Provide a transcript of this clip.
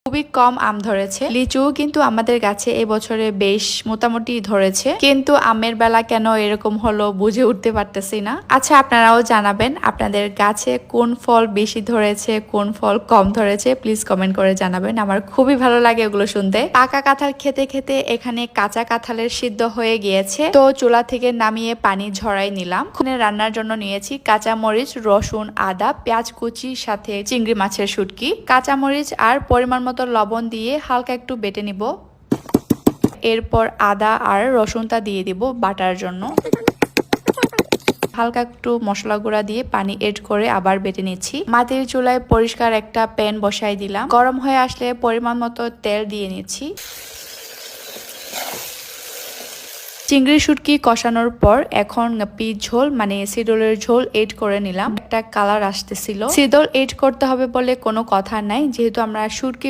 খুবই কম আম ধরেছে। লিচু কিন্তু আমাদের গাছে এবছরে বেশ মোটামুটি ধরেছে, কিন্তু আমের বেলা কেন এরকম হলো বুঝে উঠতে পারতেছি না। আচ্ছা, আপনারাও জানাবেন আপনাদের গাছে কোন ফল বেশি ধরেছে, কোন ফল কম ধরেছে, প্লিজ কমেন্ট করে জানাবেন। আমার খুবই ভালো লাগে এগুলো শুনতে। পাকা কাঁঠাল খেতে খেতে এখানে কাঁচা কাঁঠালের সিদ্ধ হয়ে গিয়েছে, তো চুলা থেকে নামিয়ে পানি ঝরাই নিলাম। এখানে রান্নার জন্য নিয়েছি কাঁচা মরিচ, রসুন, আদা, পেঁয়াজ কুচি, সাথে চিংড়ি মাছের শুটকি। কাঁচা মরিচ আর পরিমাণ মতো লবণ দিয়ে হালকা একটু বেটে নিব। এরপর আদা আর রসুনটা দিয়ে দিব বাটার জন্য। হালকা একটু মশলা গুঁড়া দিয়ে পানি এড করে আবার বেটে নিচ্ছি। মাটির চুলায় পরিষ্কার একটা প্যান বসাই দিলাম। গরম হয়ে আসলে পরিমাণ মতো তেল দিয়ে নিচ্ছি। চিংড়ি শুটকি কষানোর পর এখন পিস ঝোল মানে সিডলের ঝোল এড করে নিলাম। একটা কালার আসতেছিল। সিডল এড করতে হবে বলে কোনো কথা নাই, যেহেতু আমরা শুটকি